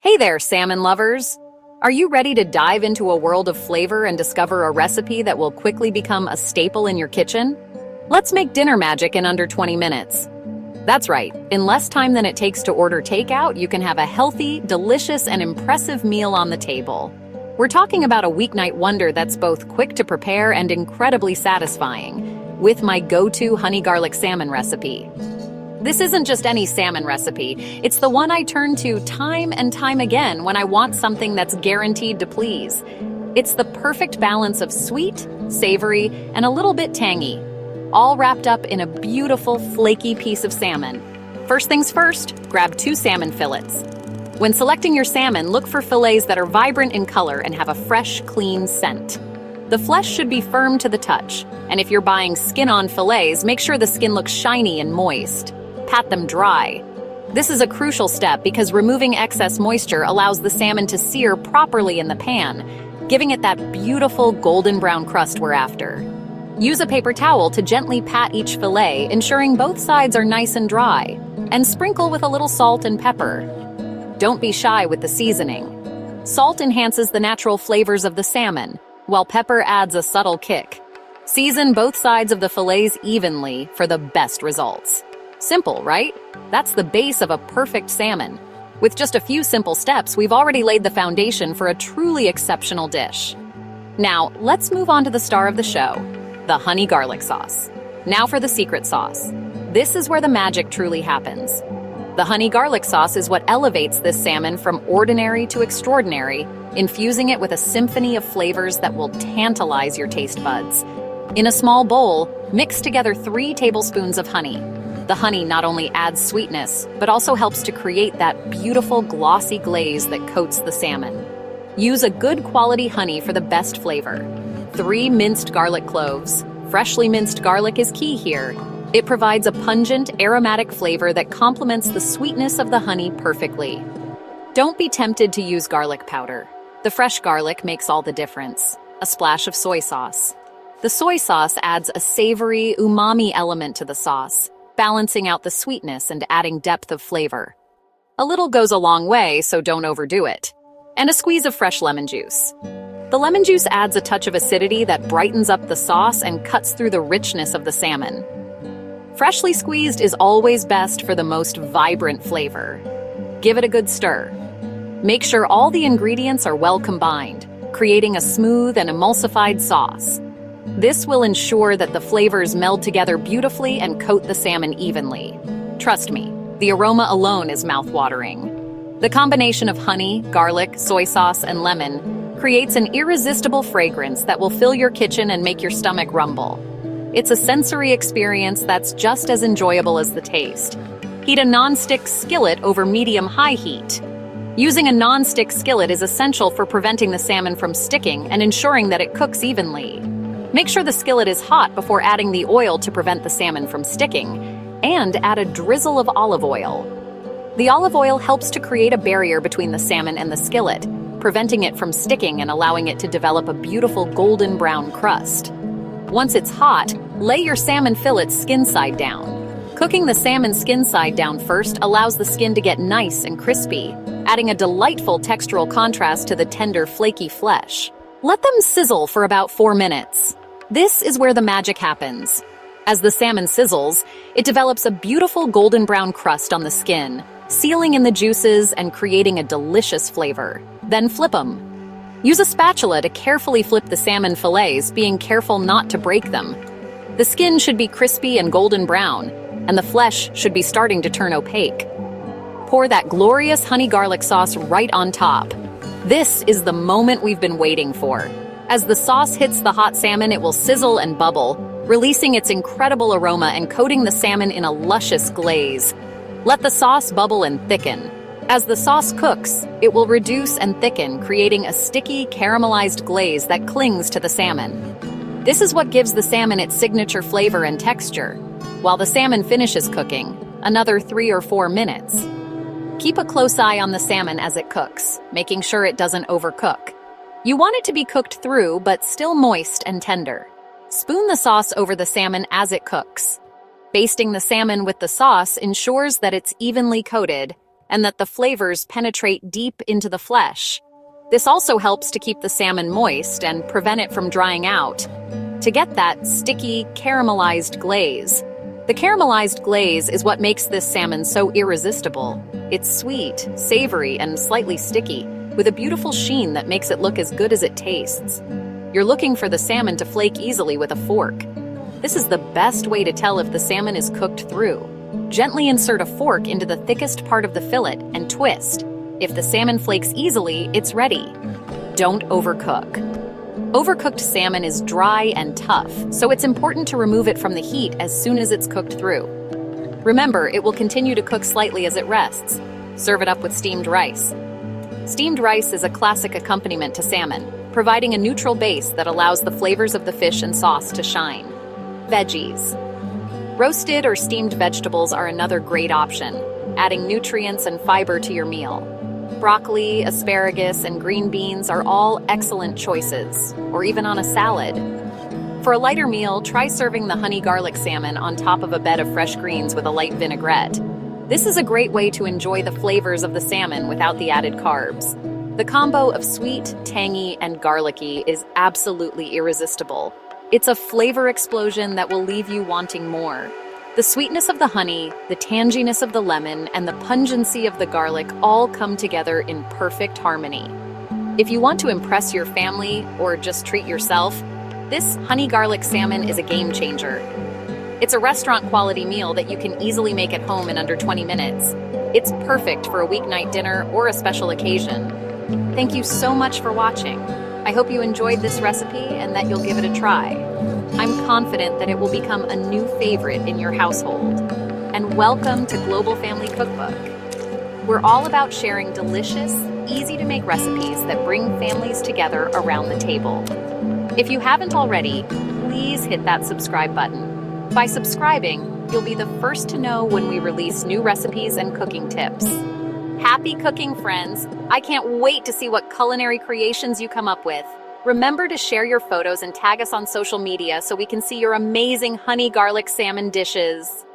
Hey there, salmon lovers! Are you ready to dive into a world of flavor and discover a recipe that will quickly become a staple in your kitchen? Let's make dinner magic in under 20 minutes. That's right, in less time than it takes to order takeout, you can have a healthy, delicious, and impressive meal on the table. We're talking about a weeknight wonder that's both quick to prepare and incredibly satisfying, with my go-to honey garlic salmon recipe. This isn't just any salmon recipe, it's the one I turn to time and time again when I want something that's guaranteed to please. It's the perfect balance of sweet, savory, and a little bit tangy, all wrapped up in a beautiful, flaky piece of salmon. First things first, grab 2 salmon fillets. When selecting your salmon, look for fillets that are vibrant in color and have a fresh, clean scent. The flesh should be firm to the touch, and if you're buying skin-on fillets, make sure the skin looks shiny and moist. Pat them dry. This is a crucial step because removing excess moisture allows the salmon to sear properly in the pan, giving it that beautiful golden brown crust we're after. Use a paper towel to gently pat each fillet, ensuring both sides are nice and dry, and sprinkle with a little salt and pepper. Don't be shy with the seasoning. Salt enhances the natural flavors of the salmon, while pepper adds a subtle kick. Season both sides of the fillets evenly for the best results. Simple, right? That's the base of a perfect salmon. With just a few simple steps, we've already laid the foundation for a truly exceptional dish. Now, let's move on to the star of the show, the honey garlic sauce. Now for the secret sauce. This is where the magic truly happens. The honey garlic sauce is what elevates this salmon from ordinary to extraordinary, infusing it with a symphony of flavors that will tantalize your taste buds. In a small bowl, mix together 3 tablespoons of honey. The honey not only adds sweetness, but also helps to create that beautiful glossy glaze that coats the salmon. Use a good quality honey for the best flavor. 3 minced garlic cloves. Freshly minced garlic is key here. It provides a pungent, aromatic flavor that complements the sweetness of the honey perfectly. Don't be tempted to use garlic powder. The fresh garlic makes all the difference. A splash of soy sauce. The soy sauce adds a savory, umami element to the sauce, balancing out the sweetness and adding depth of flavor. A little goes a long way, so don't overdo it. And a squeeze of fresh lemon juice. The lemon juice adds a touch of acidity that brightens up the sauce and cuts through the richness of the salmon. Freshly squeezed is always best for the most vibrant flavor. Give it a good stir. Make sure all the ingredients are well combined, creating a smooth and emulsified sauce. This will ensure that the flavors meld together beautifully and coat the salmon evenly. Trust me, the aroma alone is mouth-watering. The combination of honey, garlic, soy sauce, and lemon creates an irresistible fragrance that will fill your kitchen and make your stomach rumble. It's a sensory experience that's just as enjoyable as the taste. Heat a non-stick skillet over medium-high heat. Using a non-stick skillet is essential for preventing the salmon from sticking and ensuring that it cooks evenly. Make sure the skillet is hot before adding the oil to prevent the salmon from sticking, and add a drizzle of olive oil. The olive oil helps to create a barrier between the salmon and the skillet, preventing it from sticking and allowing it to develop a beautiful golden brown crust. Once it's hot, lay your salmon fillets skin side down. Cooking the salmon skin side down first allows the skin to get nice and crispy, adding a delightful textural contrast to the tender, flaky flesh. Let them sizzle for about 4 minutes. This is where the magic happens. As the salmon sizzles, it develops a beautiful golden brown crust on the skin, sealing in the juices and creating a delicious flavor. Then flip them. Use a spatula to carefully flip the salmon fillets, being careful not to break them. The skin should be crispy and golden brown, and the flesh should be starting to turn opaque. Pour that glorious honey garlic sauce right on top. This is the moment we've been waiting for. As the sauce hits the hot salmon, it will sizzle and bubble, releasing its incredible aroma and coating the salmon in a luscious glaze. Let the sauce bubble and thicken. As the sauce cooks, it will reduce and thicken, creating a sticky, caramelized glaze that clings to the salmon. This is what gives the salmon its signature flavor and texture. While the salmon finishes cooking, another 3 or 4 minutes. Keep a close eye on the salmon as it cooks, making sure it doesn't overcook. You want it to be cooked through, but still moist and tender. Spoon the sauce over the salmon as it cooks. Basting the salmon with the sauce ensures that it's evenly coated and that the flavors penetrate deep into the flesh. This also helps to keep the salmon moist and prevent it from drying out. To get that sticky, caramelized glaze. The caramelized glaze is what makes this salmon so irresistible. It's sweet, savory, and slightly sticky, with a beautiful sheen that makes it look as good as it tastes. You're looking for the salmon to flake easily with a fork. This is the best way to tell if the salmon is cooked through. Gently insert a fork into the thickest part of the fillet and twist. If the salmon flakes easily, it's ready. Don't overcook. Overcooked salmon is dry and tough, so it's important to remove it from the heat as soon as it's cooked through. Remember, it will continue to cook slightly as it rests. Serve it up with steamed rice. Steamed rice is a classic accompaniment to salmon, providing a neutral base that allows the flavors of the fish and sauce to shine. Veggies. Roasted or steamed vegetables are another great option, adding nutrients and fiber to your meal. Broccoli, asparagus, and green beans are all excellent choices, or even on a salad. For a lighter meal, try serving the honey garlic salmon on top of a bed of fresh greens with a light vinaigrette. This is a great way to enjoy the flavors of the salmon without the added carbs. The combo of sweet, tangy, and garlicky is absolutely irresistible. It's a flavor explosion that will leave you wanting more. The sweetness of the honey, the tanginess of the lemon, and the pungency of the garlic all come together in perfect harmony. If you want to impress your family or just treat yourself, this honey garlic salmon is a game changer. It's a restaurant quality meal that you can easily make at home in under 20 minutes. It's perfect for a weeknight dinner or a special occasion. Thank you so much for watching. I hope you enjoyed this recipe and that you'll give it a try. I'm confident that it will become a new favorite in your household. And welcome to Global Family Cookbook. We're all about sharing delicious, easy-to-make recipes that bring families together around the table. If you haven't already, please hit that subscribe button. By subscribing, you'll be the first to know when we release new recipes and cooking tips. Happy cooking, friends! I can't wait to see what culinary creations you come up with. Remember to share your photos and tag us on social media so we can see your amazing honey garlic salmon dishes.